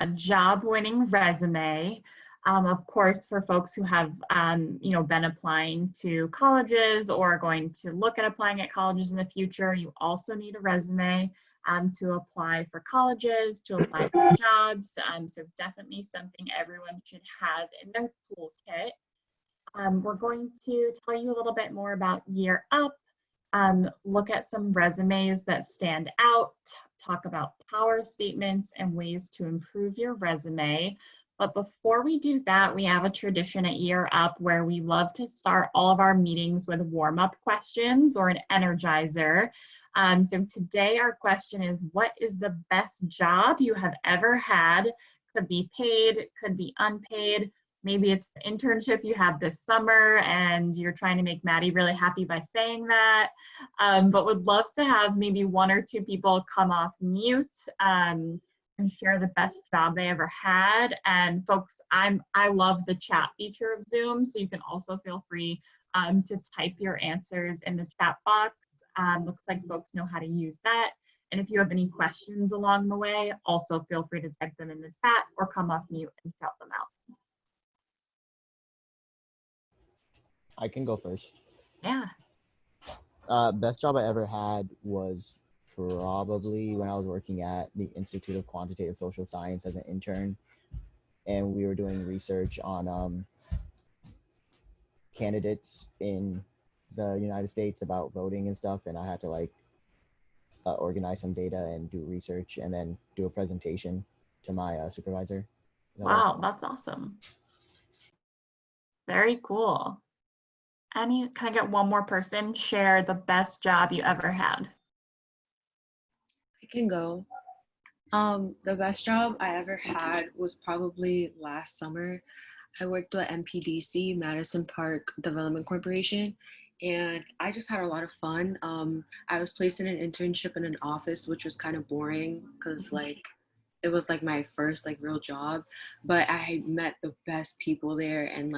a job-winning resume. Of course, for folks who have, been applying to colleges or going to look at applying at colleges in the future, you also need a resume to apply for colleges, to apply for jobs. So definitely something everyone should have in their toolkit. We're going to tell you a little bit more about Year Up, look at some resumes that stand out, talk about power statements and ways to improve your resume. But before we do that, we have a tradition at Year Up where we love to start all of our meetings with warm-up questions or an energizer. So today our question is, what is the best job you have ever had? Could be paid, could be unpaid. Maybe it's the internship you had this summer and you're trying to make Maddie really happy by saying that. But would love to have maybe one or two people come off mute and share the best job they ever had. And folks, I love the chat feature of Zoom, so you can also feel free to type your answers in the chat box. Looks like folks know how to use that. And if you have any questions along the way, also feel free to type them in the chat or come off mute and shout them out. I can go first. Yeah. Best job I ever had was probably when I was working at the Institute of Quantitative Social Science as an intern, and we were doing research on candidates in the United States about voting and stuff, and I had to organize some data and do research and then do a presentation to my supervisor. Wow, that's awesome. Very cool. Can I get one more person share the best job you ever had? I can go. The best job I ever had was probably last summer. I worked with MPDC, Madison Park Development Corporation, and I just had a lot of fun. I was placed in an internship in an office, which was kind of boring because it was like my first real job, but I had met the best people there, and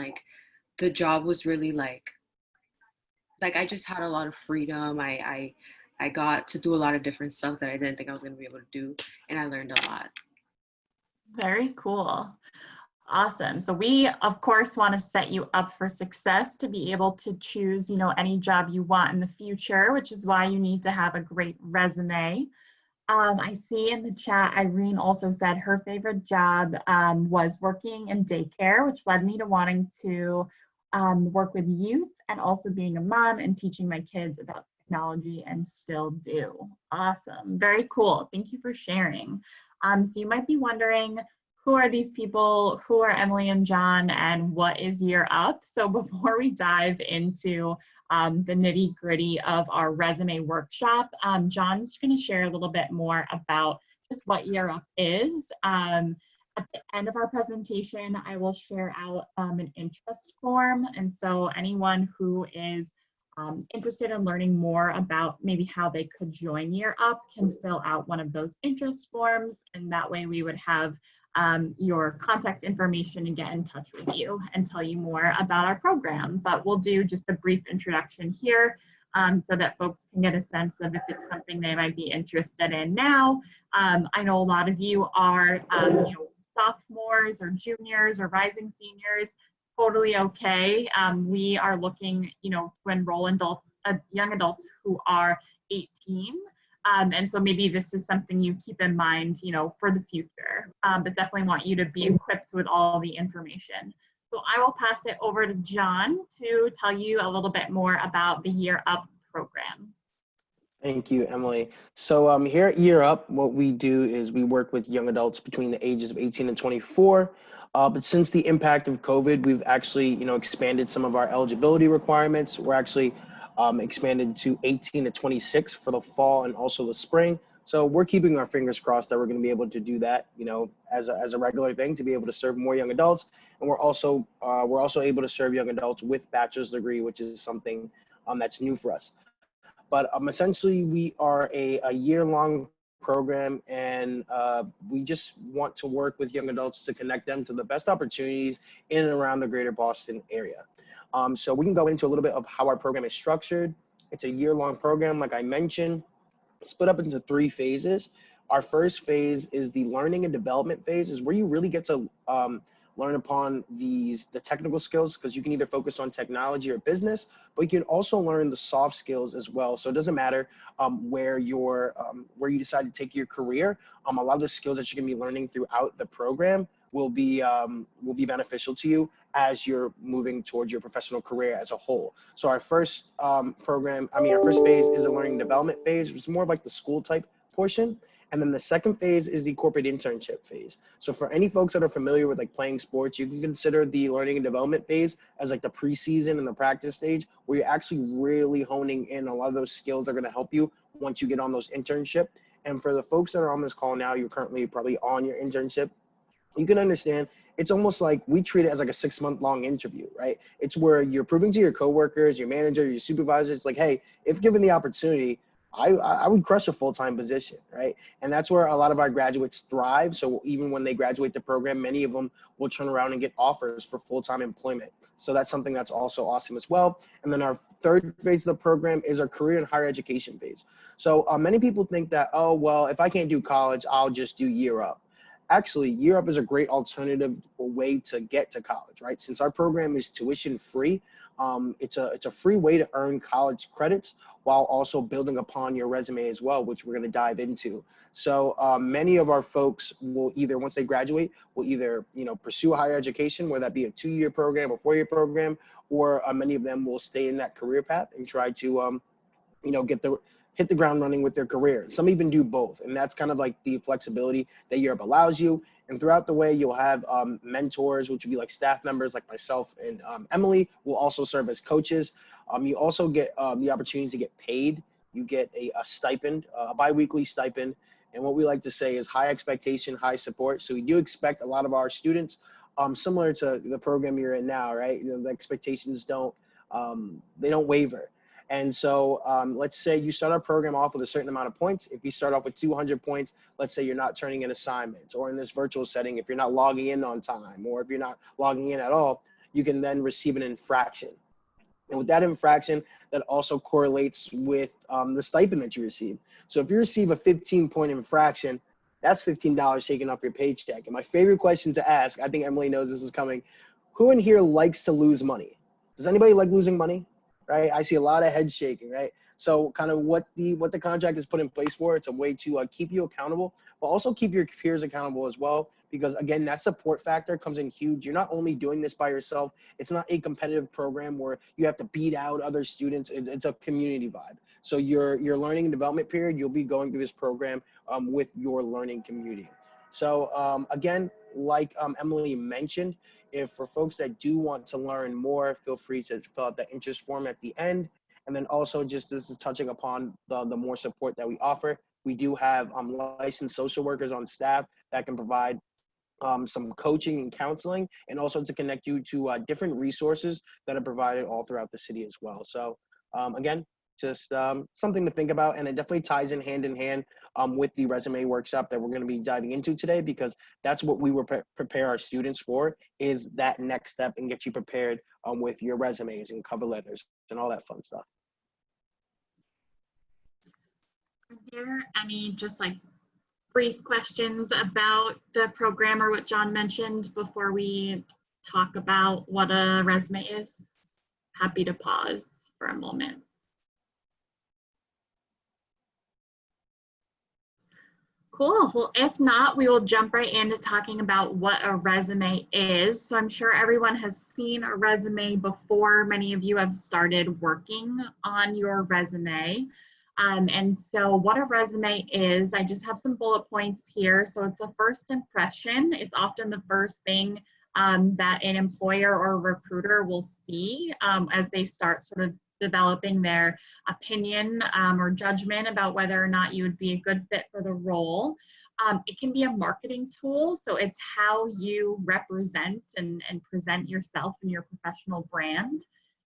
the job was really I just had a lot of freedom. I got to do a lot of different stuff that I didn't think I was going to be able to do, and I learned a lot. Very cool. Awesome. So we, of course, want to set you up for success to be able to choose, any job you want in the future, which is why you need to have a great resume. I see in the chat, Irene also said her favorite job was working in daycare, which led me to wanting to work with youth and also being a mom and teaching my kids about technology, and still do. Awesome. Very cool. Thank you for sharing. So you might be wondering, who are these people? Who are Emily and John, and what is Year Up? So before we dive into the nitty gritty of our resume workshop, John's going to share a little bit more about just what Year Up is. At the end of our presentation, I will share out an interest form. And so anyone who is interested in learning more about maybe how they could join Year Up can fill out one of those interest forms. And that way we would have your contact information and get in touch with you and tell you more about our program. But we'll do just a brief introduction here so that folks can get a sense of if it's something they might be interested in now. I know a lot of you are sophomores or juniors or rising seniors. Totally okay. We are looking, to enroll in young adults who are 18. And so maybe this is something you keep in mind, for the future, but definitely want you to be equipped with all the information. So I will pass it over to John to tell you a little bit more about the Year Up program. Thank you, Emily. So here at Year Up, what we do is we work with young adults between the ages of 18 and 24. But since the impact of COVID, we've actually, expanded some of our eligibility requirements. We're actually expanded to 18 to 26 for the fall and also the spring. So we're keeping our fingers crossed that we're going to be able to do that, as a regular thing, to be able to serve more young adults. And we're also able to serve young adults with bachelor's degree, which is something that's new for us. But essentially, we are a year-long program, and we just want to work with young adults to connect them to the best opportunities in and around the greater Boston area. So we can go into a little bit of how our program is structured. It's a year-long program, like I mentioned, split up into 3 phases. Our first phase is the learning and development phase, is where you really get to learn upon the technical skills, because you can either focus on technology or business, but you can also learn the soft skills as well. So it doesn't matter where you decide to take your career. A lot of the skills that you're going to be learning throughout the program will be beneficial to you as you're moving towards your professional career as a whole. So our first our first phase is a learning development phase, which is more of like the school type portion. And then the second phase is the corporate internship phase. So for any folks that are familiar with like playing sports, you can consider the learning and development phase as like the preseason and the practice stage, where you're actually really honing in a lot of those skills that are going to help you once you get on those internship. And for the folks that are on this call now, you're currently probably on your internship. You can understand it's almost like we treat it as like a 6-month long interview, right? It's where you're proving to your coworkers, your manager, your supervisor, it's like, hey, if given the opportunity, I would crush a full-time position, right? And that's where a lot of our graduates thrive. So even when they graduate the program, many of them will turn around and get offers for full-time employment. So that's something that's also awesome as well. And then our third phase of the program is our career and higher education phase. So many people think that, oh, well, if I can't do college, I'll just do Year Up. Actually, Year Up is a great alternative way to get to college, right? Since our program is tuition free, it's a free way to earn college credits while also building upon your resume as well, which we're going to dive into. So many of our folks will either, once they graduate, will either pursue a higher education, whether that be a 2-year program or 4-year program, or many of them will stay in that career path and try to hit the ground running with their career. Some even do both, and that's kind of like the flexibility that Europe allows you. And throughout the way, you'll have mentors, which would be like staff members like myself and Emily, will also serve as coaches. You also get the opportunity to get paid. You get a stipend, a biweekly stipend. And what we like to say is high expectation, high support. So we do expect a lot of our students, similar to the program you're in now, right? The expectations don't waver. And so let's say you start our program off with a certain amount of points. If you start off with 200 points, let's say you're not turning in assignments, or in this virtual setting, if you're not logging in on time, or if you're not logging in at all, you can then receive an infraction. And with that infraction, that also correlates with the stipend that you receive. So if you receive a 15-point infraction, that's $15 taken off your paycheck. And my favorite question to ask, I think Emily knows this is coming, who in here likes to lose money? Does anybody like losing money? Right? I see a lot of head shaking, right? So kind of what the contract is put in place for, it's a way to keep you accountable, but also keep your peers accountable as well. Because again, that support factor comes in huge. You're not only doing this by yourself. It's not a competitive program where you have to beat out other students. It's a community vibe. So your learning and development period, you'll be going through this program with your learning community. So again, like Emily mentioned, if for folks that do want to learn more, feel free to fill out that interest form at the end. And then also, just this is touching upon the more support that we offer. We do have licensed social workers on staff that can provide some coaching and counseling, and also to connect you to different resources that are provided all throughout the city as well. So again, just something to think about, and it definitely ties in hand with the resume workshop that we're going to be diving into today, because that's what we will prepare our students for, is that next step, and get you prepared with your resumes and cover letters and all that fun stuff. Are there any just like brief questions about the program or what John mentioned before we talk about what a resume is? Happy to pause for a moment. Cool. Well, if not, we will jump right into talking about what a resume is. So I'm sure everyone has seen a resume before. Many of you have started working on your resume. And so what a resume is, I just have some bullet points here. So it's a first impression. It's often the first thing that an employer or recruiter will see as they start sort of developing their opinion or judgment about whether or not you would be a good fit for the role. It can be a marketing tool, so it's how you represent and present yourself and your professional brand.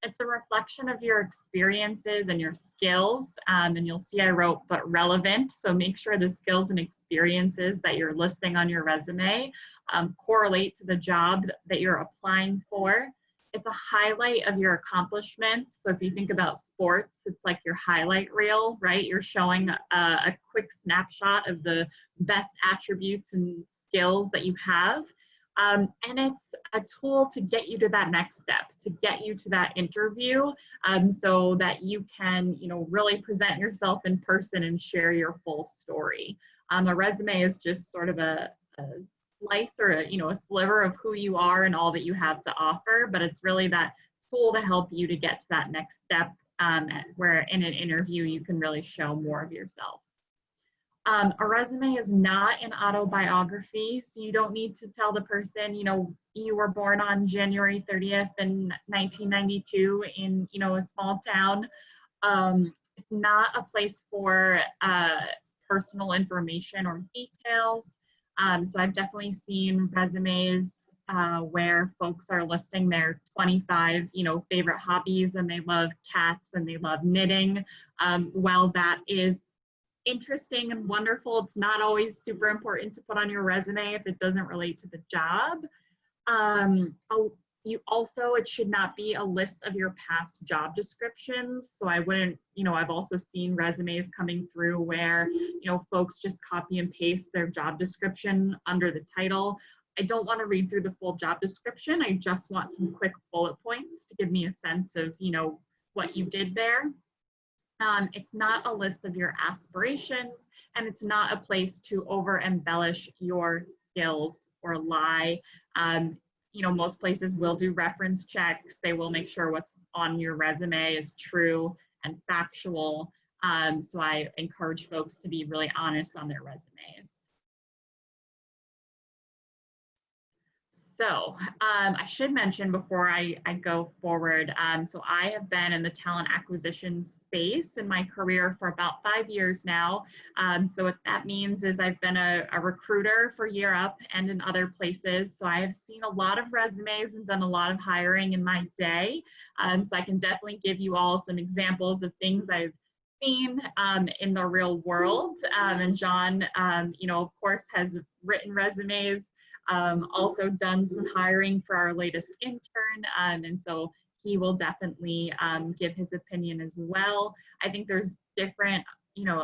It's a reflection of your experiences and your skills, and you'll see I wrote but relevant, so make sure the skills and experiences that you're listing on your resume correlate to the job that you're applying for. it's a highlight of your accomplishments. So if you think about sports, it's like your highlight reel, right? You're showing a quick snapshot of the best attributes and skills that you have. And it's a tool to get you to that next step, to get you to that interview, so that you can, really present yourself in person and share your full story. A resume is just sort of a slice or a sliver of who you are and all that you have to offer, but it's really that tool to help you to get to that next step, where in an interview you can really show more of yourself. A resume is not an autobiography, so you don't need to tell the person, you were born on January 30th in 1992 in, a small town. It's not a place for personal information or details. So I've definitely seen resumes where folks are listing their 25, favorite hobbies, and they love cats and they love knitting. While that is interesting and wonderful, it's not always super important to put on your resume if it doesn't relate to the job. It should not be a list of your past job descriptions. So I wouldn't, I've also seen resumes coming through where, folks just copy and paste their job description under the title. I don't want to read through the full job description. I just want some quick bullet points to give me a sense of, what you did there. It's not a list of your aspirations, and it's not a place to over embellish your skills or lie. Most places will do reference checks. They will make sure what's on your resume is true and factual. So I encourage folks to be really honest on their resumes. So I should mention before I go forward, so I have been in the talent acquisition space in my career for about 5 years now. So what that means is I've been a recruiter for Year Up and in other places. So I have seen a lot of resumes and done a lot of hiring in my day. So I can definitely give you all some examples of things I've seen in the real world. And John, of course, has written resumes. Also done some hiring for our latest intern, and so he will definitely give his opinion as well. I think there's different,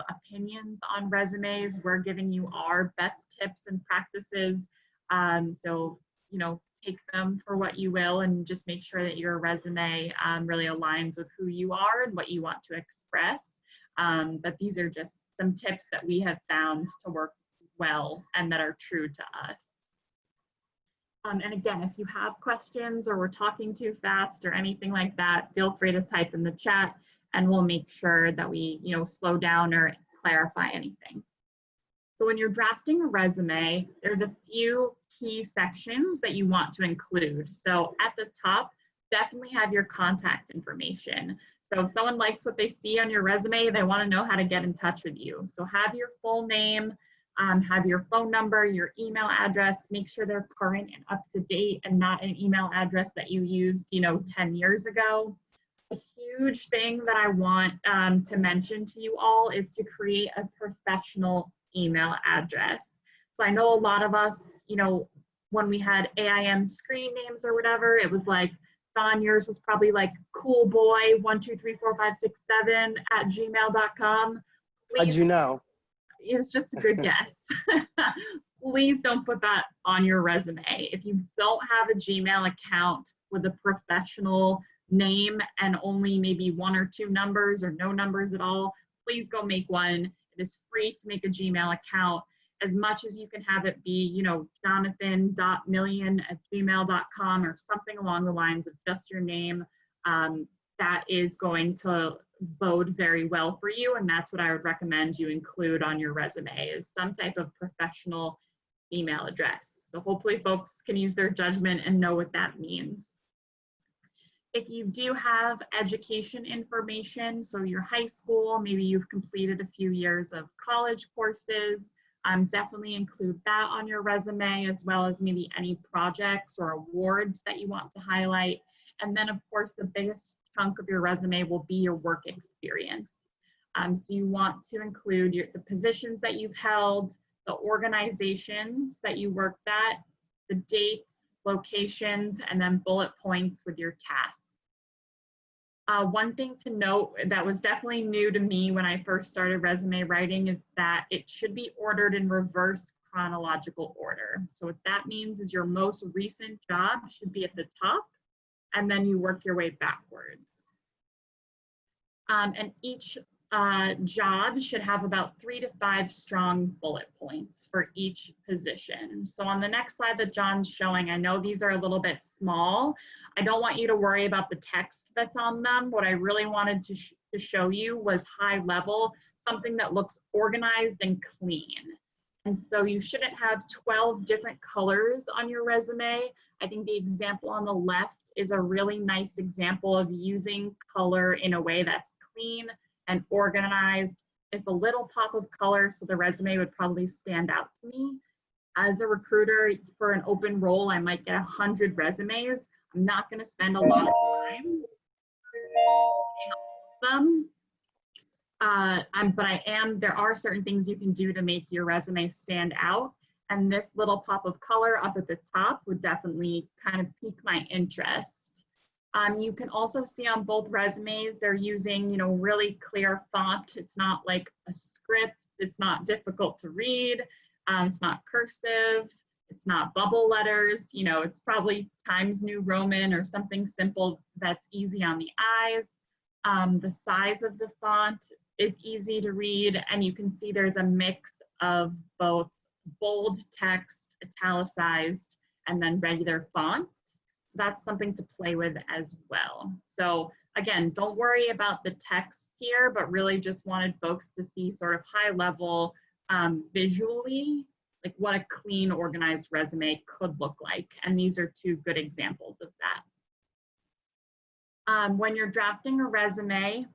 opinions on resumes. We're giving you our best tips and practices, so take them for what you will, and just make sure that your resume really aligns with who you are and what you want to express. But these are just some tips that we have found to work well and that are true to us. And again, if you have questions or we're talking too fast or anything like that, feel free to type in the chat and we'll make sure that we, slow down or clarify anything. So when you're drafting a resume, there's a few key sections that you want to include. So at the top, definitely have your contact information. So if someone likes what they see on your resume, they want to know how to get in touch with you. So have your full name, have your phone number, your email address, make sure they're current and up to date and not an email address that you used, 10 years ago. A huge thing that I want to mention to you all is to create a professional email address. So I know a lot of us, when we had AIM screen names or whatever, it was like, Don, yours was probably like coolboy1234567@gmail.com. How'd you know? It was just a good guess. Please don't put that on your resume. If you don't have a Gmail account with a professional name and only maybe 1 or 2 numbers or no numbers at all, please go make one. It is free to make a Gmail account. As much as you can have it be, jonathan.million@gmail.com or something along the lines of just your name, that is going to bode very well for you, and that's what I would recommend you include on your resume is some type of professional email address. So hopefully folks can use their judgment and know what that means. If you do have education information, so your high school, maybe you've completed a few years of college courses, definitely include that on your resume, as well as maybe any projects or awards that you want to highlight. And then of course, the biggest chunk of your resume will be your work experience. So you want to include the positions that you've held, the organizations that you worked at, the dates, locations, and then bullet points with your tasks. One thing to note that was definitely new to me when I first started resume writing is that it should be ordered in reverse chronological order. So what that means is your most recent job should be at the top, and then you work your way backwards. And each job should have about 3 to 5 strong bullet points for each position. So on the next slide that John's showing, I know these are a little bit small. I don't want you to worry about the text that's on them. What I really wanted to show you was high level, something that looks organized and clean. And so you shouldn't have 12 different colors on your resume. I think the example on the left is a really nice example of using color in a way that's clean and organized. It's a little pop of color, so the resume would probably stand out to me. As a recruiter for an open role, I might get 100 resumes. I'm not going to spend a lot of time them. There are certain things you can do to make your resume stand out. And this little pop of color up at the top would definitely kind of pique my interest. You can also see on both resumes, they're using, really clear font. It's not like a script. It's not difficult to read. It's not cursive. It's not bubble letters. It's probably Times New Roman or something simple that's easy on the eyes. The size of the font is easy to read, and you can see there's a mix of both bold text, italicized, and then regular fonts. So that's something to play with as well. So again, don't worry about the text here, but really just wanted folks to see sort of high level visually, like what a clean, organized resume could look like. And these are 2 good examples of that. When you're drafting a resume,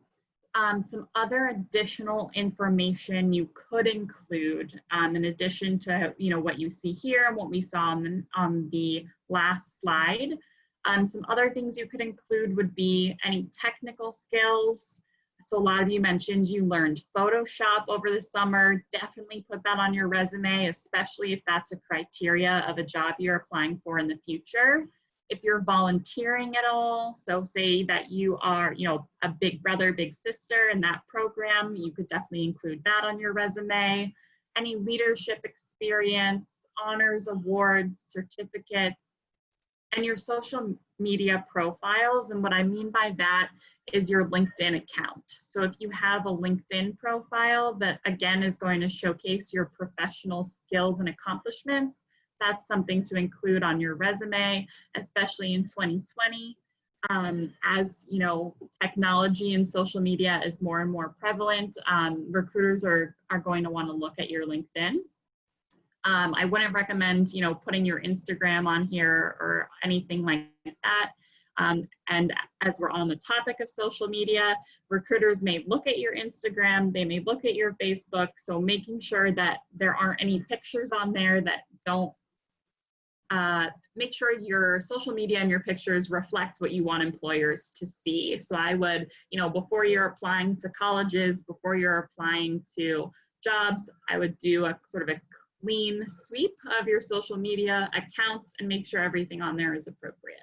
some other additional information you could include in addition to what you see here and what we saw on the last slide. Some other things you could include would be any technical skills. So a lot of you mentioned you learned Photoshop over the summer. Definitely put that on your resume, especially if that's a criteria of a job you're applying for in the future. If you're volunteering at all, so say that you are, a big brother, big sister in that program, you could definitely include that on your resume. Any leadership experience, honors, awards, certificates, and your social media profiles. And what I mean by that is your LinkedIn account. So if you have a LinkedIn profile that again is going to showcase your professional skills and accomplishments, that's something to include on your resume, especially in 2020. As technology and social media is more and more prevalent, recruiters are going to want to look at your LinkedIn. I wouldn't recommend, putting your Instagram on here or anything like that. And as we're on the topic of social media, recruiters may look at your Instagram, they may look at your Facebook, so making sure that there aren't any pictures on there that don't, make sure your social media and your pictures reflect what you want employers to see. So I would, before you're applying to colleges, before you're applying to jobs, I would do a sort of a clean sweep of your social media accounts and make sure everything on there is appropriate.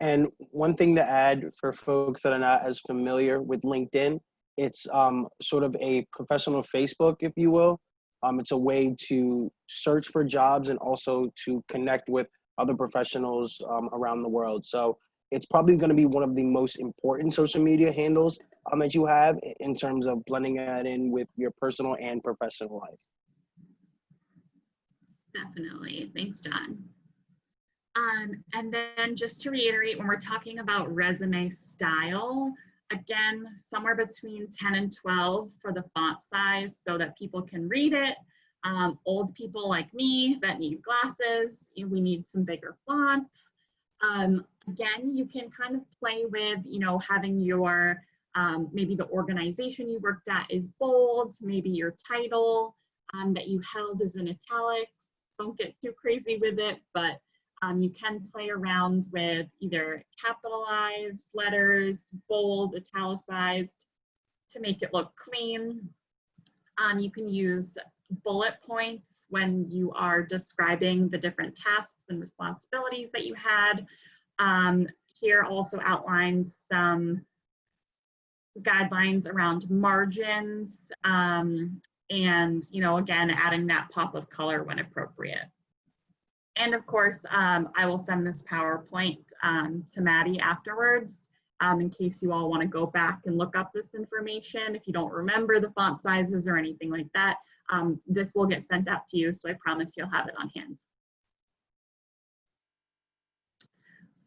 And one thing to add for folks that are not as familiar with LinkedIn, it's sort of a professional Facebook, if you will. It's a way to search for jobs and also to connect with other professionals around the world. So it's probably going to be one of the most important social media handles that you have in terms of blending that in with your personal and professional life. Definitely. Thanks, John. And then just to reiterate, when we're talking about resume style, again, somewhere between 10 and 12 for the font size so that people can read it. Old people like me that need glasses, we need some bigger font. Again, you can kind of play with, having your, maybe the organization you worked at is bold, maybe your title that you held is in italics. Don't get too crazy with it, but you can play around with either capitalized letters, bold, italicized to make it look clean. You can use bullet points when you are describing the different tasks and responsibilities that you had. Here also outlines some guidelines around margins, and, you know, again, adding that pop of color when appropriate. And of course, I will send this PowerPoint to Maddie afterwards, in case you all want to go back and look up this information. If you don't remember the font sizes or anything like that, this will get sent out to you, so I promise you'll have it on hand.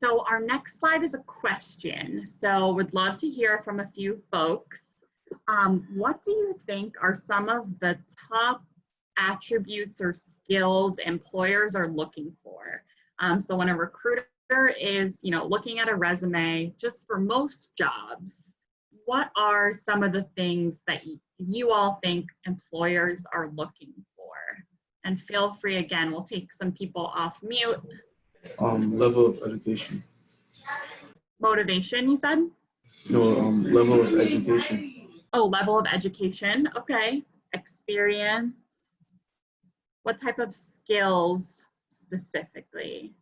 So our next slide is a question. So would love to hear from a few folks. What do you think are some of the top attributes or skills employers are looking for? So when a recruiter is, you know, looking at a resume, just for most jobs, what are some of the things that you all think employers are looking for? And feel free, again, we'll take some people off mute. Level of education. Motivation, you said? No, level of education. Oh, level of education. Okay. Experience. What type of skills specifically?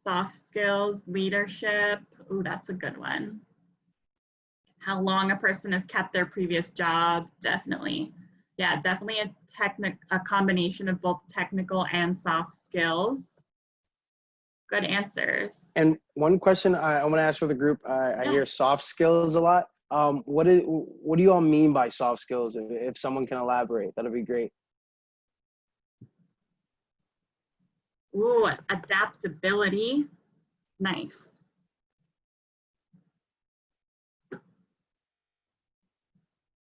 Soft skills, leadership. Ooh, that's a good one. How long a person has kept their previous job. Definitely. Yeah, definitely a combination of both technical and soft skills. Good answers. And one question I want to ask for the group, I hear soft skills a lot. What do you all mean by soft skills? If someone can elaborate, that'd be great. Ooh, adaptability. Nice.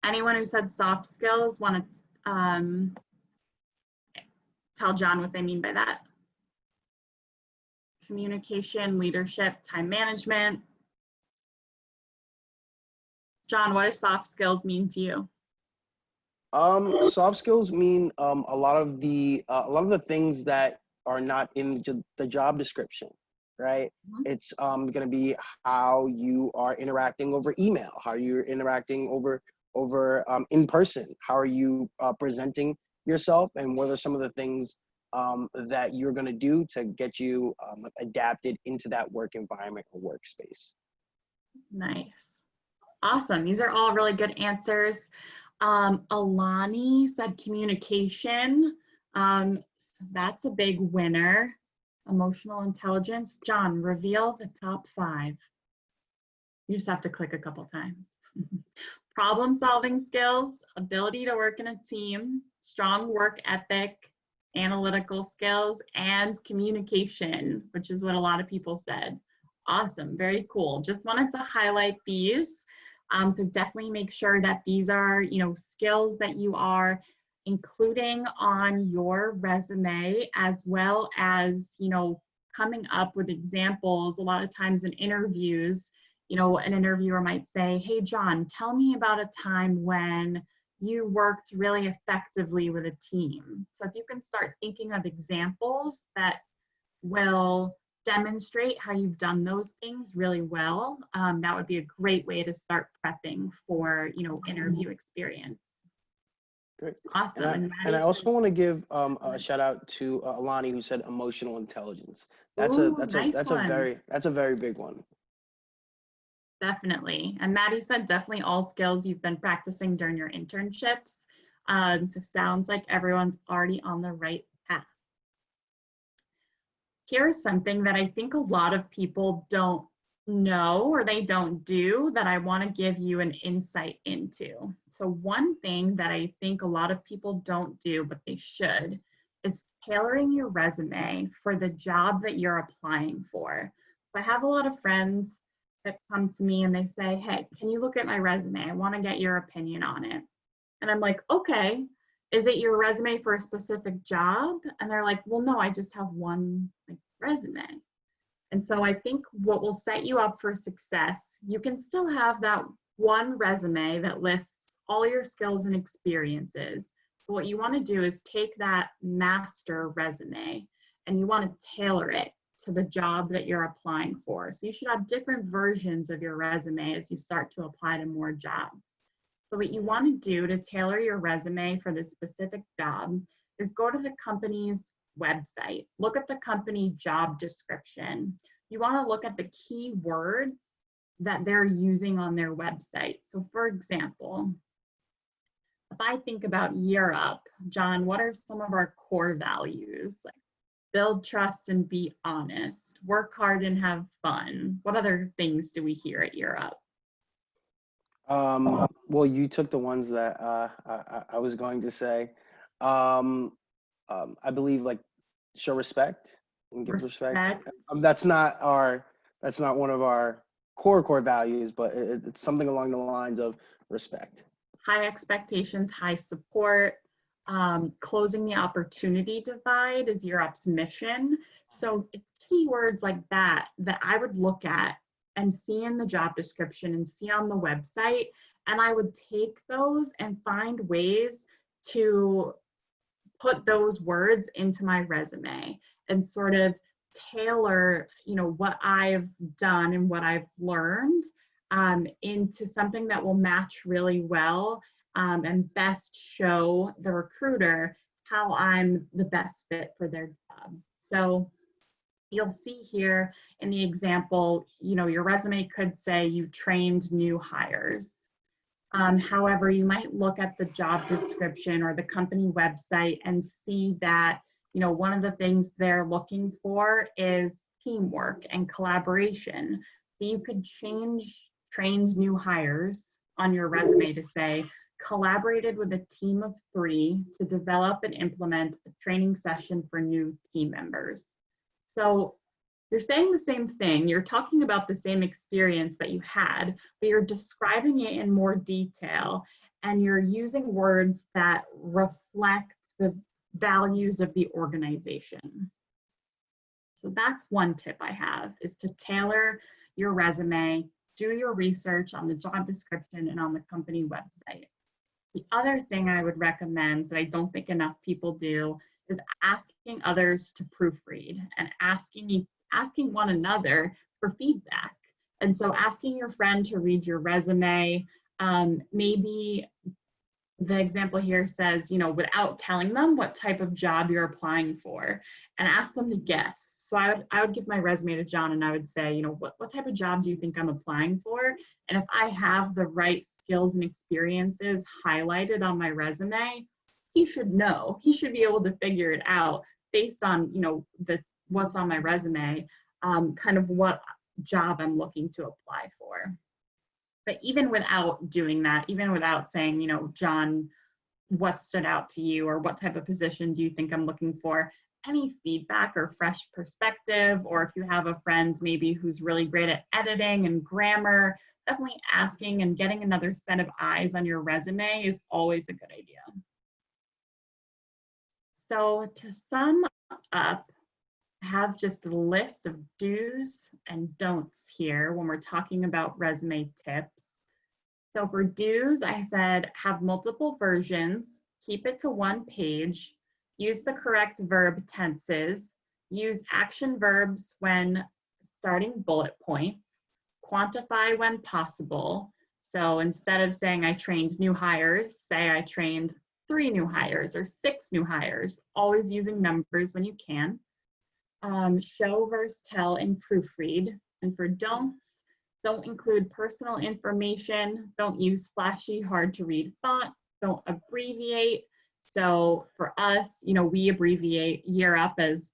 Anyone who said soft skills want to tell John what they mean by that? Communication, leadership, time management. John, what does soft skills mean to you? Soft skills mean a lot of the things that are not in the job description, right? Mm-hmm. It's going to be how you are interacting over email, how you're interacting over in person, how are you presenting yourself, and what are some of the things that you're going to do to get you adapted into that work environment or workspace. Nice. Awesome. These are all really good answers. Alani said communication. So that's a big winner. Emotional intelligence. John, reveal the top 5. You just have to click a couple times. Problem solving skills, ability to work in a team, strong work ethic, analytical skills, and communication, which is what a lot of people said. Awesome, very cool. Just wanted to highlight these. So definitely make sure that these are, you know, skills that you are including on your resume, as well as, you know, coming up with examples. A lot of times in interviews, you know, an interviewer might say, hey, John, tell me about a time when you worked really effectively with a team. So if you can start thinking of examples that will demonstrate how you've done those things really well, that would be a great way to start prepping for, you know, interview experience. Great. Awesome. And I also want to give a shout out to Alani, who said emotional intelligence. That's a very big one. Definitely. And Maddie said definitely all skills you've been practicing during your internships. So sounds like everyone's already on the right path. Here's something that I think a lot of people don't know or they don't do that I want to give you an insight into. So one thing that I think a lot of people don't do, but they should, is tailoring your resume for the job that you're applying for. So I have a lot of friends that come to me and they say, hey, can you look at my resume? I want to get your opinion on it. And I'm like, okay, is it your resume for a specific job? And they're like, well, no, I just have one resume. And so I think what will set you up for success, you can still have that one resume that lists all your skills and experiences. But what you want to do is take that master resume and you want to tailor it to the job that you're applying for. So you should have different versions of your resume as you start to apply to more jobs. So what you want to do to tailor your resume for this specific job is go to the company's website. Look at the company job description. You want to look at the key words that they're using on their website. So for example, if I think about Year Up, John, what are some of our core values? Like build trust and be honest, work hard and have fun. What other things do we hear at Year Up? Well, you took the ones that I was going to say. I believe like show respect and give respect. That's not one of our core values, but it's something along the lines of respect. High expectations, high support. Closing the opportunity divide is Year Up's mission. So it's keywords like that that I would look at and see in the job description and see on the website. And I would take those and find ways to put those words into my resume and sort of tailor, what I've done and what I've learned into something that will match really well and best show the recruiter how I'm the best fit for their job. So you'll see here in the example, your resume could say you trained new hires. However, you might look at the job description or the company website and see that, one of the things they're looking for is teamwork and collaboration. So you could change trained new hires on your resume to say, collaborated with a team of 3 to develop and implement a training session for new team members. So you're saying the same thing, you're talking about the same experience that you had, but you're describing it in more detail and you're using words that reflect the values of the organization. So that's one tip I have, is to tailor your resume, do your research on the job description and on the company website. The other thing I would recommend that I don't think enough people do is asking others to proofread and asking one another for feedback. And so asking your friend to read your resume, maybe the example here says, without telling them what type of job you're applying for, and ask them to guess. So I would give my resume to John and I would say, what type of job do you think I'm applying for? And if I have the right skills and experiences highlighted on my resume, he should know. He should be able to figure it out based on, what's on my resume, kind of what job I'm looking to apply for. But even without doing that, even without saying, John, what stood out to you or what type of position do you think I'm looking for, any feedback or fresh perspective, or if you have a friend maybe who's really great at editing and grammar, definitely asking and getting another set of eyes on your resume is always a good idea. So to sum up, I have just a list of do's and don'ts here when we're talking about resume tips. So for do's, I said have multiple versions, keep it to 1 page, use the correct verb tenses, use action verbs when starting bullet points, quantify when possible. So instead of saying I trained new hires, say I trained 3 new hires or 6 new hires, always using numbers when you can. Show versus tell and proofread. And for don'ts, don't include personal information, don't use flashy, hard to read font, don't abbreviate. So for us, we abbreviate Year Up as,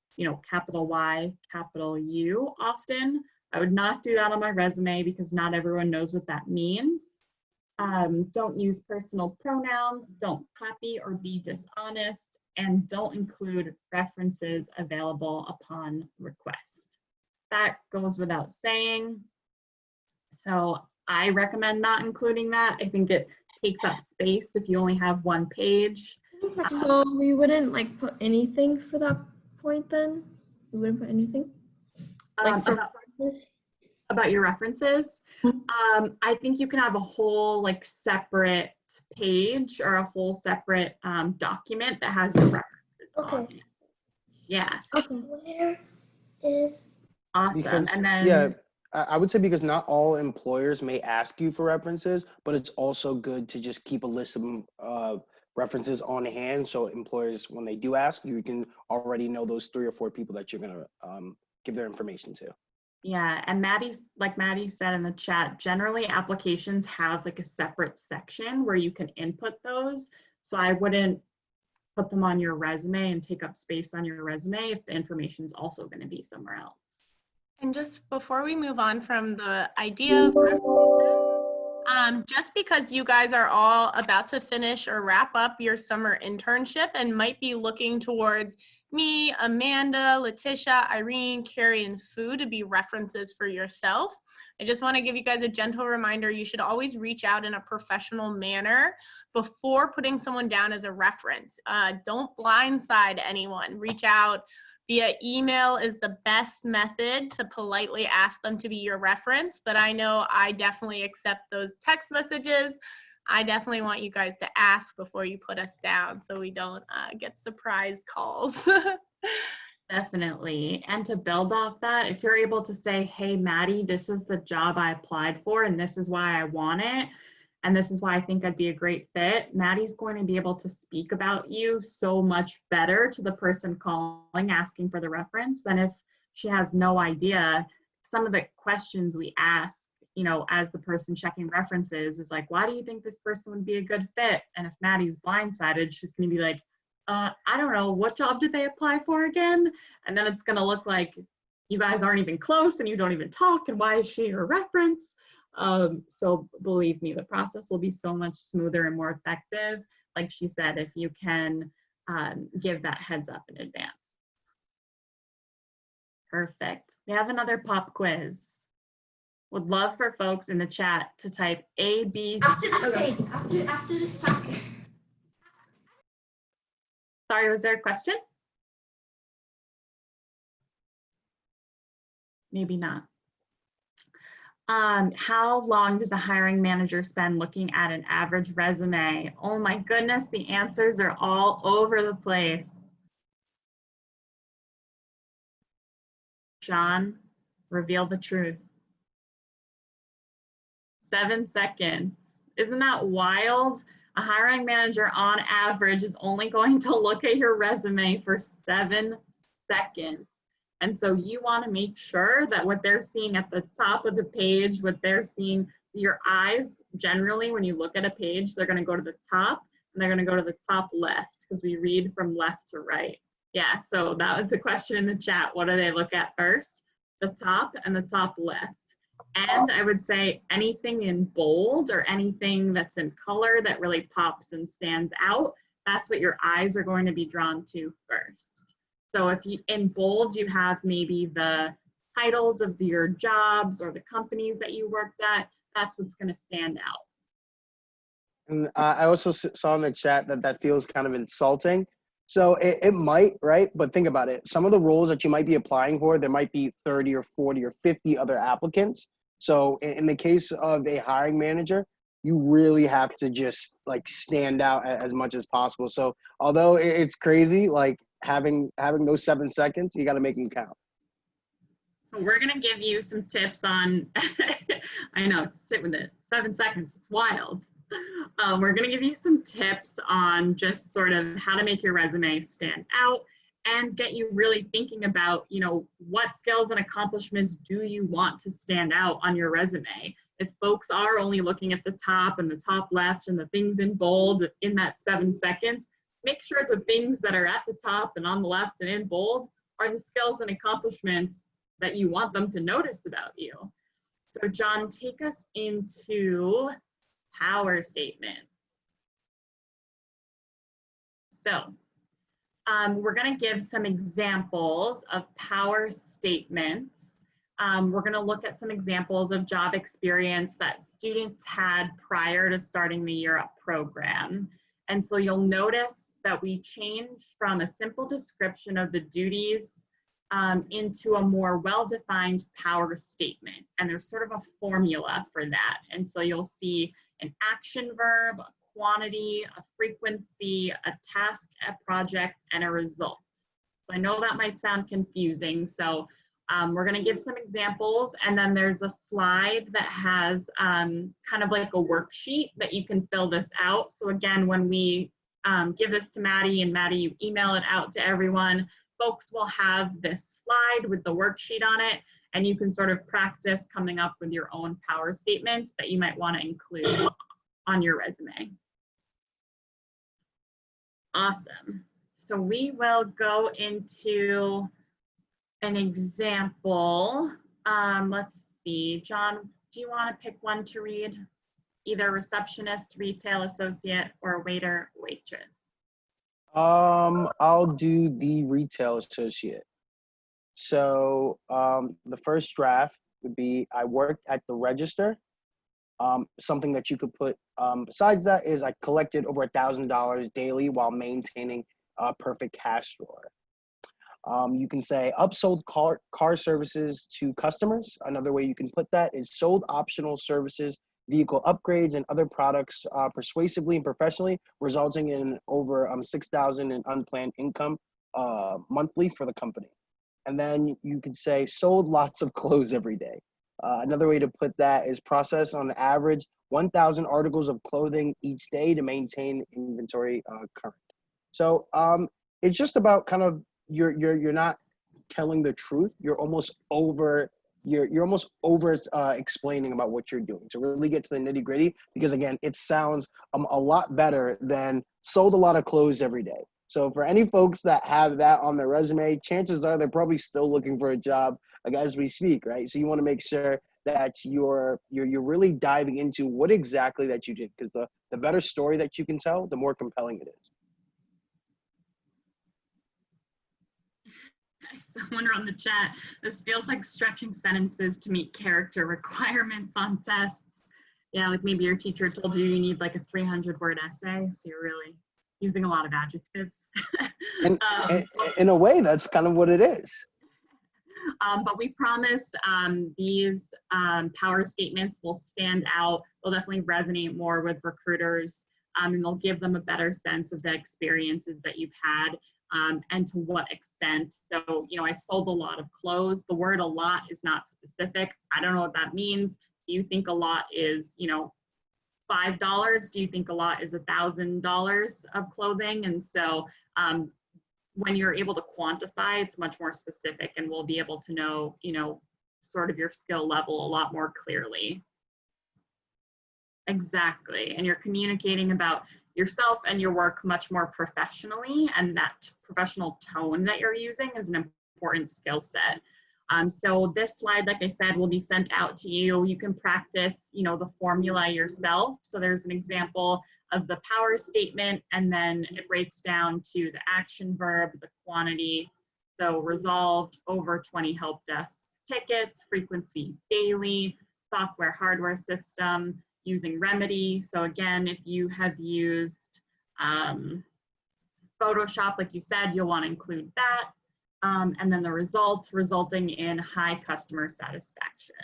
capital Y, capital U often. I would not do that on my resume because not everyone knows what that means. Don't use personal pronouns, don't copy or be dishonest, and don't include references available upon request. That goes without saying. So I recommend not including that. I think it takes up space if you only have 1 page. So we wouldn't put anything for that point then? We wouldn't put anything? About your references? I think you can have a whole separate page or a whole separate document that has your references on it. Yeah. Okay. Where is awesome. Because, And then yeah, I would say because not all employers may ask you for references, but it's also good to just keep a list of references on hand. So employers, when they do ask, you can already know those 3 or 4 people that you're gonna give their information to. Yeah, and like Maddie said in the chat, generally applications have like a separate section where you can input those. So I wouldn't put them on your resume and take up space on your resume if the information is also going to be somewhere else. And just before we move on from the idea of just because you guys are all about to finish or wrap up your summer internship and might be looking towards me, Amanda, Letitia, Irene, Carrie, and Fu to be references for yourself, I just want to give you guys a gentle reminder. You should always reach out in a professional manner before putting someone down as a reference. Don't blindside anyone. Reach out via email is the best method to politely ask them to be your reference, but I know I definitely accept those text messages. I definitely want you guys to ask before you put us down so we don't get surprise calls. Definitely. And to build off that, if you're able to say, hey, Maddie, this is the job I applied for and this is why I want it, and this is why I think I'd be a great fit, Maddie's going to be able to speak about you so much better to the person calling, asking for the reference, than if she has no idea. Some of the questions we ask, you know, as the person checking references is like, why do you think this person would be a good fit? And if Maddie's blindsided, she's going to be like, I don't know, what job did they apply for again? And then it's going to look like you guys aren't even close and you don't even talk, and why is she your reference? So believe me, the process will be so much smoother and more effective, like she said, if you can give that heads up in advance. Perfect. We have another pop quiz. Would love for folks in the chat to type A, B, C. After this page, after this packet. Sorry, was there a question? Maybe not. How long does a hiring manager spend looking at an average resume? Oh my goodness, the answers are all over the place. John, reveal the truth. 7 seconds. Isn't that wild? A hiring manager on average is only going to look at your resume for 7 seconds. And so you want to make sure that what they're seeing at the top of the page, what they're seeing, your eyes generally, when you look at a page, they're going to go to the top and they're going to go to the top left because we read from left to right. Yeah, so that was the question in the chat. What do they look at first? The top and the top left. And I would say anything in bold or anything that's in color that really pops and stands out, that's what your eyes are going to be drawn to first. So if you, in bold, you have maybe the titles of your jobs or the companies that you worked at, that's what's going to stand out. And I also saw in the chat that feels kind of insulting. So it might, right? But think about it. Some of the roles that you might be applying for, there might be 30 or 40 or 50 other applicants. So in the case of a hiring manager, you really have to just like stand out as much as possible. So although it's crazy, like having those 7 seconds, you got to make them count. So we're going to give you some tips on, I know, sit with it, 7 seconds, it's wild. We're going to give you some tips on just sort of how to make your resume stand out and get you really thinking about, you know, what skills and accomplishments do you want to stand out on your resume? If folks are only looking at the top and the top left and the things in bold in that 7 seconds, make sure the things that are at the top and on the left and in bold are the skills and accomplishments that you want them to notice about you. So John, take us into power statements. So we're going to give some examples of power statements. We're going to look at some examples of job experience that students had prior to starting the Year Up program. And so you'll notice that we changed from a simple description of the duties into a more well-defined power statement. And there's sort of a formula for that. And so you'll see an action verb, a quantity, a frequency, a task, a project, and a result. So I know that might sound confusing. So We're going to give some examples, and then there's a slide that has kind of like a worksheet that you can fill this out. So again, when we give this to Maddie, and Maddie, you email it out to everyone, folks will have this slide with the worksheet on it, and you can sort of practice coming up with your own power statements that you might want to include on your resume. Awesome. So we will go into an example. Let's see, John, do you want to pick one to read? Either receptionist, retail associate, or waiter, waitress. I'll do the retail associate. So the first draft would be, I worked at the register. Something that you could put besides that is I collected over $1,000 daily while maintaining a perfect cash drawer. You can say upsold car services to customers. Another way you can put that is sold optional services, vehicle upgrades, and other products persuasively and professionally, resulting in over $6,000 in unplanned income monthly for the company. And then you could say sold lots of clothes every day. Another way to put that is process on average 1,000 articles of clothing each day to maintain inventory current. So it's just about kind of you're not telling the truth. You're almost over explaining about what you're doing to really get to the nitty gritty, because again, it sounds a lot better than sold a lot of clothes every day. So for any folks that have that on their resume, chances are they're probably still looking for a job as we speak, right? So you want to make sure that you're really diving into what exactly that you did, because the better story that you can tell, the more compelling it is. Someone on the chat, this feels like stretching sentences to meet character requirements on tests. Yeah, like maybe your teacher told you you need like a 300-word essay, so you're really using a lot of adjectives. And in a way, that's kind of what it is. But we promise these power statements will stand out. They'll definitely resonate more with recruiters, and they'll give them a better sense of the experiences that you've had and to what extent. So, you know, I sold a lot of clothes. The word a lot is not specific. I don't know what that means. Do you think a lot is, you know, $5? Do you think a lot is $1,000 of clothing? And so when you're able to quantify, it's much more specific, and we'll be able to know, you know, sort of your skill level a lot more clearly. Exactly. And you're communicating about yourself and your work much more professionally, and that professional tone that you're using is an important skill set. So this slide, like I said, will be sent out to you. You can practice, you know, the formula yourself. So there's an example of the power statement, and then it breaks down to the action verb, the quantity. So resolved over 20 help desk tickets, frequency daily, software hardware system, using remedy. So again, if you have used Photoshop, like you said, you'll want to include that. And then the result, resulting in high customer satisfaction.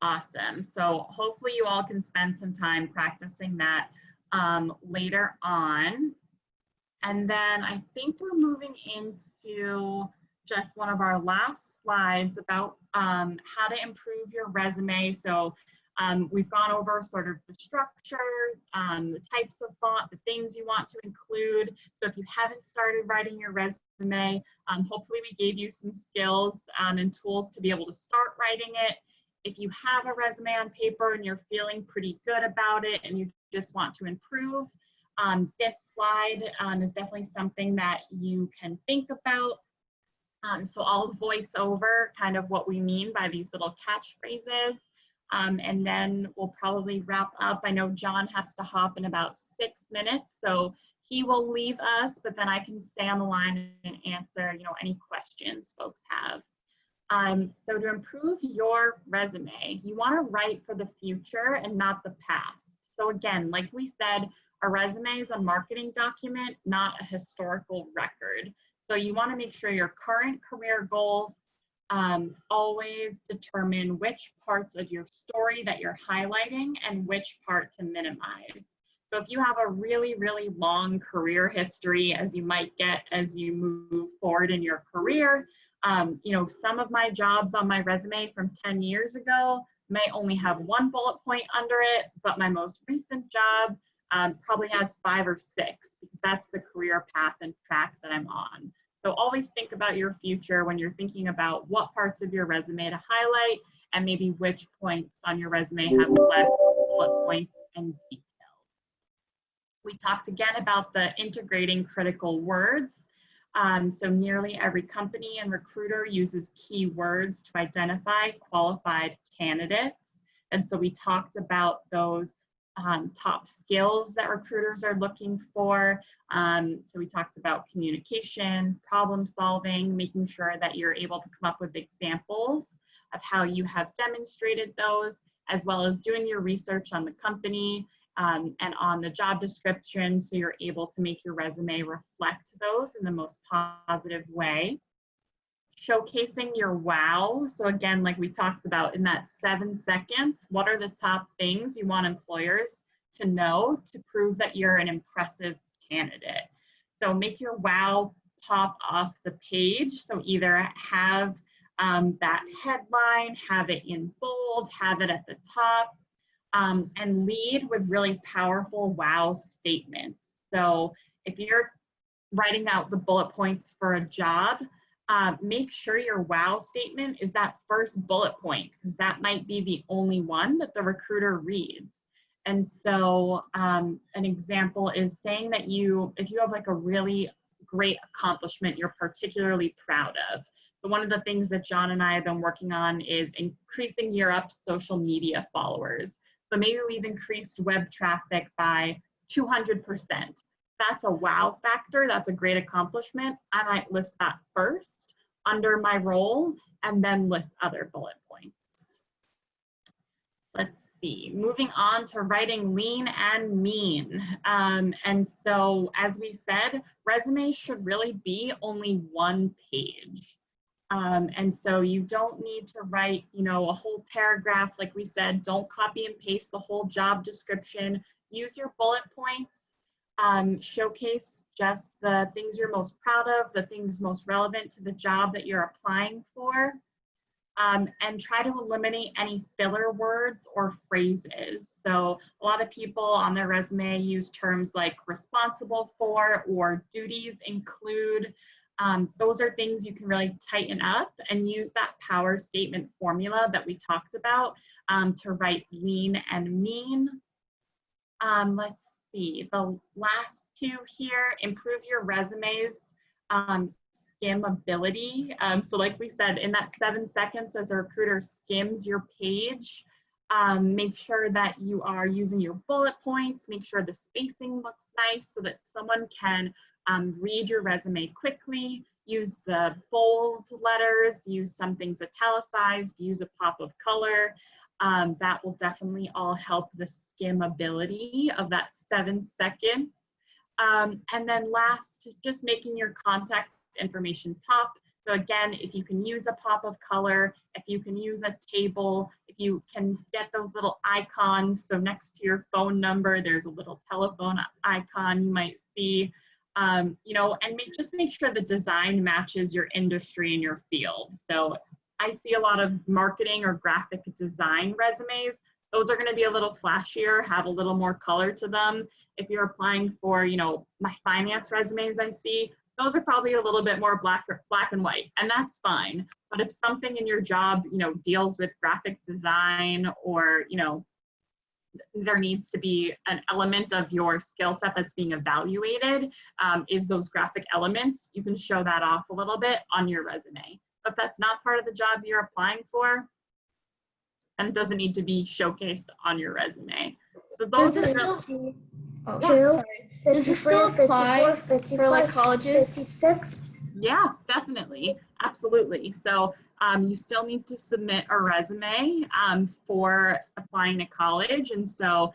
Awesome. So hopefully you all can spend some time practicing that later on. And then I think we're moving into just one of our last slides about how to improve your resume. So we've gone over sort of the structure, the types of font, the things you want to include. So if you haven't started writing your resume, hopefully we gave you some skills and tools to be able to start writing it. If you have a resume on paper and you're feeling pretty good about it and you just want to improve, this slide is definitely something that you can think about. So I'll voice over kind of what we mean by these little catchphrases. And then we'll probably wrap up. I know John has to hop in about 6 minutes, so he will leave us, but then I can stay on the line and answer, you know, any questions folks have. So to improve your resume, you want to write for the future and not the past. So again, like we said, a resume is a marketing document, not a historical record. So you want to make sure your current career goals always determine which parts of your story that you're highlighting and which part to minimize. So if you have a really, really long career history, as you might get as you move forward in your career, Some of my jobs on my resume from 10 years ago may only have one bullet point under it, but my most recent job probably has 5 or 6 because that's the career path and track that I'm on. So always think about your future when you're thinking about what parts of your resume to highlight and maybe which points on your resume have less bullet points and details. We talked again about the integrating critical words. So nearly every company and recruiter uses keywords to identify qualified candidates. And so we talked about those top skills that recruiters are looking for. So we talked about communication, problem solving, making sure that you're able to come up with examples of how you have demonstrated those, as well as doing your research on the company and on the job description, so you're able to make your resume reflect those in the most positive way. Showcasing your wow. So again, like we talked about in that 7 seconds, what are the top things you want employers to know to prove that you're an impressive candidate? So make your wow pop off the page. So either have that headline, have it in bold, have it at the top, and lead with really powerful wow statements. So if you're writing out the bullet points for a job, make sure your wow statement is that first bullet point, because that might be the only one that the recruiter reads. And so an example is saying that if you have like a really great accomplishment you're particularly proud of. So one of the things that John and I have been working on is increasing Europe's social media followers. So maybe we've increased web traffic by 200%. That's a wow factor. That's a great accomplishment. I might list that first under my role and then list other bullet points. Let's see, moving on to writing lean and mean. And so as we said, resumes should really be only 1 page. And so you don't need to write, a whole paragraph. Like we said, don't copy and paste the whole job description. Use your bullet points. Showcase just the things you're most proud of, the things most relevant to the job that you're applying for, and try to eliminate any filler words or phrases. So a lot of people on their resume use terms like responsible for or duties include. Those are things you can really tighten up and use that power statement formula that we talked about to write lean and mean. Let's see, the last 2 here, improve your resume's skimmability. So like we said, in that 7 seconds as a recruiter skims your page, make sure that you are using your bullet points, make sure the spacing looks nice so that someone can read your resume quickly, use the bold letters, use some things italicized, use a pop of color. That will definitely all help the skimmability of that 7 seconds. And then last, just making your contact information pop. So again, if you can use a pop of color, if you can use a table, if you can get those little icons, so next to your phone number, there's a little telephone icon you might see, and just make sure the design matches your industry and your field. So I see a lot of marketing or graphic design resumes. Those are going to be a little flashier, have a little more color to them. If you're applying for, my finance resumes I see, those are probably a little bit more black and white, and that's fine. But if something in your job, deals with graphic design or, there needs to be an element of your skill set that's being evaluated, is those graphic elements, you can show that off a little bit on your resume. But if that's not part of the job you're applying for, then it doesn't need to be showcased on your resume. So those Does are this still apply for like colleges? 56. Yeah, definitely. Absolutely. So you still need to submit a resume for applying to college. And so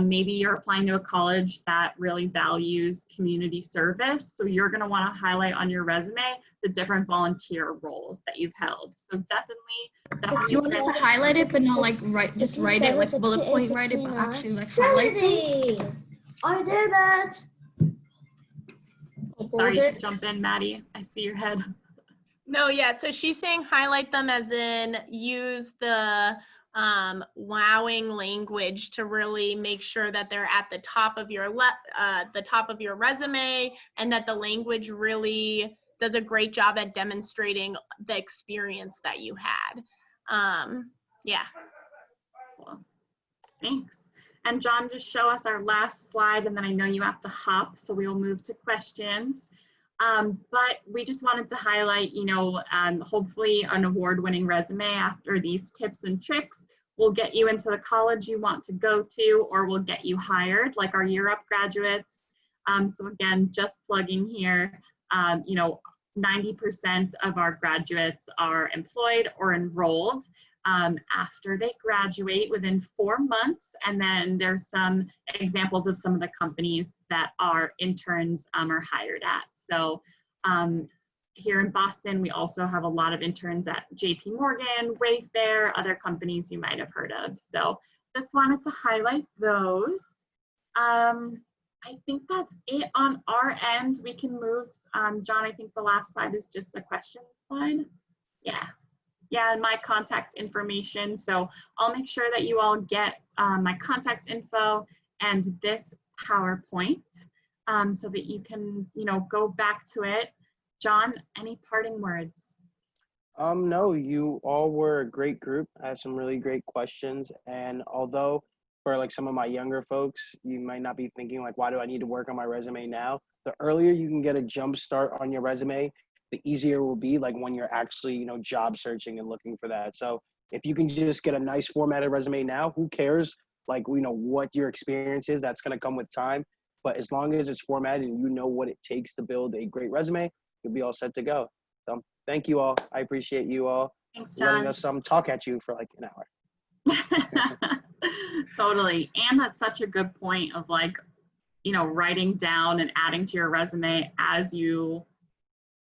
maybe you're applying to a college that really values community service. So you're going to want to highlight on your resume the different volunteer roles that you've held. So definitely You want us to highlight it, but not like just write it, like bullet point write it, but actually like highlight them? I did it. Sorry to jump in, Maddie. I see your head. No, yeah. So she's saying highlight them as in use the wowing language to really make sure that they're at the top of your the top of your resume, and that the language really does a great job at demonstrating the experience that you had. Yeah. Cool. Thanks. And John, just show us our last slide, and then I know you have to hop, so we will move to questions. But we just wanted to highlight, hopefully an award-winning resume after these tips and tricks will get you into the college you want to go to, or will get you hired, like our Year Up graduates. So again, just plugging here, 90% of our graduates are employed or enrolled after they graduate within 4 months. And then there's some examples of some of the companies that our interns are hired at. So here in Boston, we also have a lot of interns at JP Morgan, Wayfair, other companies you might have heard of. So just wanted to highlight those. I think that's it on our end. We can move. John, I think the last slide is just a question slide. Yeah, and my contact information. So I'll make sure that you all get my contact info and this PowerPoint so that you can, go back to it. John, any parting words? No, you all were a great group. I had some really great questions. And although for like some of my younger folks, you might not be thinking like, why do I need to work on my resume now? The earlier you can get a jump start on your resume, the easier it will be like when you're actually, job searching and looking for that. So if you can just get a nice formatted resume now, who cares? Like, what your experience is, that's going to come with time. But as long as it's formatted and you know what it takes to build a great resume, you'll be all set to go. So thank you all. I appreciate you all Thanks, letting John. us talk at you for like an hour. Totally. And that's such a good point of like, writing down and adding to your resume as you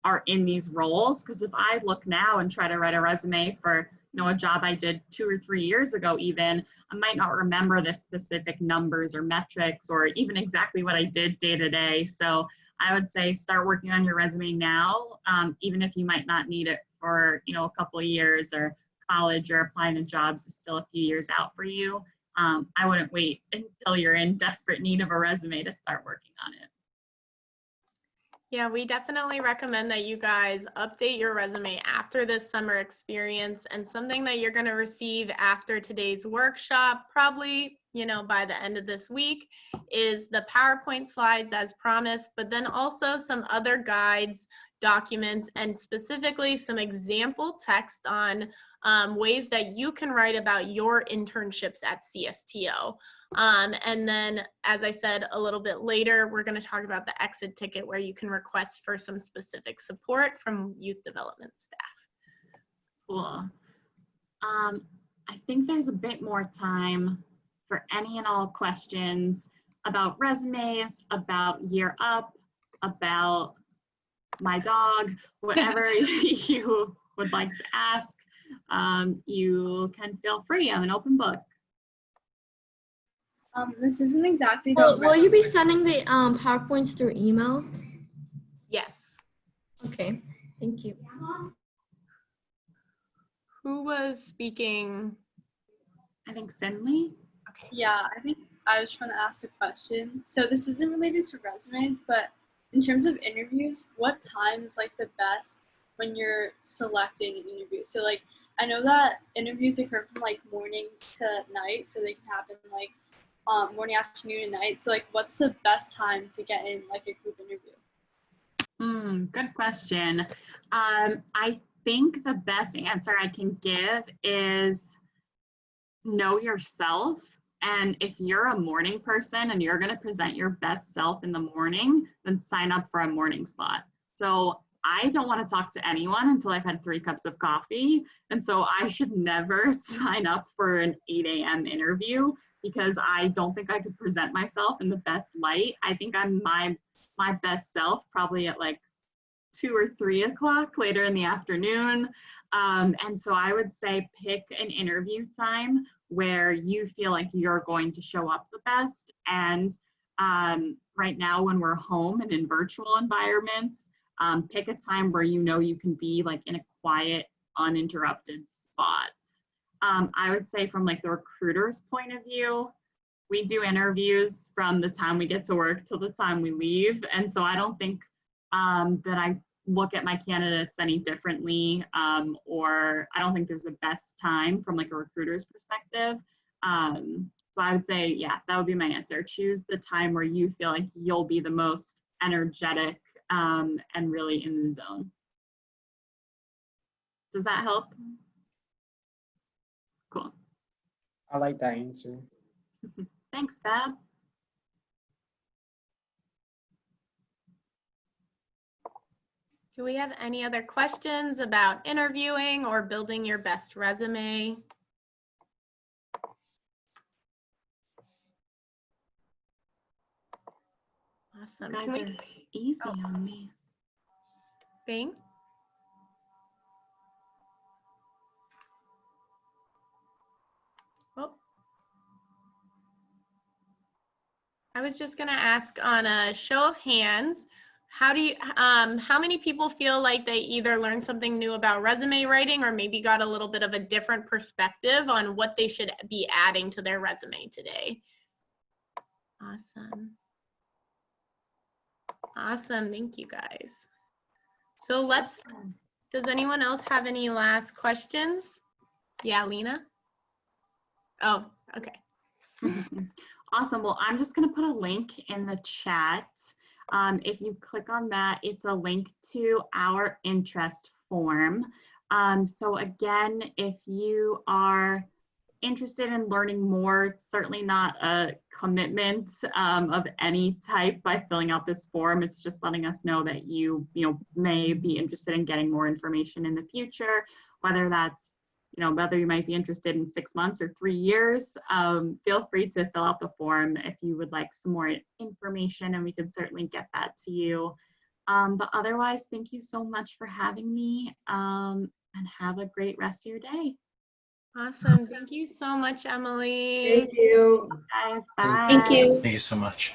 are in these roles. Because if I look now and try to write a resume for, a job I did 2 or 3 years ago, even, I might not remember the specific numbers or metrics or even exactly what I did day to day. So I would say start working on your resume now, even if you might not need it for, a couple of years, or college or applying to jobs is still a few years out for you. I wouldn't wait until you're in desperate need of a resume to start working on it. Yeah, we definitely recommend that you guys update your resume after this summer experience, and something that you're going to receive after today's workshop, probably, by the end of this week, is the PowerPoint slides as promised, but then also some other guides, documents, and specifically some example text on ways that you can write about your internships at CSTO. And then, as I said a little bit later, we're going to talk about the exit ticket, where you can request for some specific support from youth development staff. Cool. I think there's a bit more time for any and all questions about resumes, about Year Up, about my dog, whatever you would like to ask. You can feel free. I'm an open book. This isn't exactly. Will you be sending the PowerPoints through email? Yes. Okay, thank you. Who was speaking? I think Finley. Okay. Yeah, I think I was trying to ask a question. So this isn't related to resumes, but in terms of interviews, what time is like the best when you're selecting an interview? So like, I know that interviews occur from like morning to night, so they can happen like morning, afternoon, and night. So like, what's the best time to get in like a group interview? Good question. I think the best answer I can give is know yourself. And if you're a morning person and you're going to present your best self in the morning, then sign up for a morning slot. So I don't want to talk to anyone until I've had 3 cups of coffee. And so I should never sign up for an 8 a.m. interview, because I don't think I could present myself in the best light. I think I'm my best self probably at like 2 or 3 o'clock later in the afternoon. And so I would say pick an interview time where you feel like you're going to show up the best. And right now, when we're home and in virtual environments, Pick a time where you know you can be like in a quiet, uninterrupted spot. I would say from like the recruiter's point of view, we do interviews from the time we get to work till the time we leave. And so I don't think that I look at my candidates any differently, or I don't think there's a best time from like a recruiter's perspective. So I would say, yeah, that would be my answer. Choose the time where you feel like you'll be the most energetic and really in the zone. Does that help? Cool. I like that answer. Thanks, Fab. Do we have any other questions about interviewing or building your best resume? Awesome. You Can guys we, are easy on me. Bing? Oh. I was just gonna ask on a show of hands, how many people feel like they either learned something new about resume writing or maybe got a little bit of a different perspective on what they should be adding to their resume today? Awesome. Awesome, thank you guys. So does anyone else have any last questions? Yeah, Lena? Oh, okay. Awesome. Well, I'm just going to put a link in the chat. If you click on that, it's a link to our interest form. So again, if you are interested in learning more, it's certainly not a commitment of any type by filling out this form. It's just letting us know that you may be interested in getting more information in the future, whether that's whether you might be interested in 6 months or 3 years. Feel free to fill out the form if you would like some more information, and we can certainly get that to you. But otherwise, thank you so much for having me, and have a great rest of your day. Awesome. Thank you so much, Emily. Thank you. Guys, bye. Thank you. Thank you so much.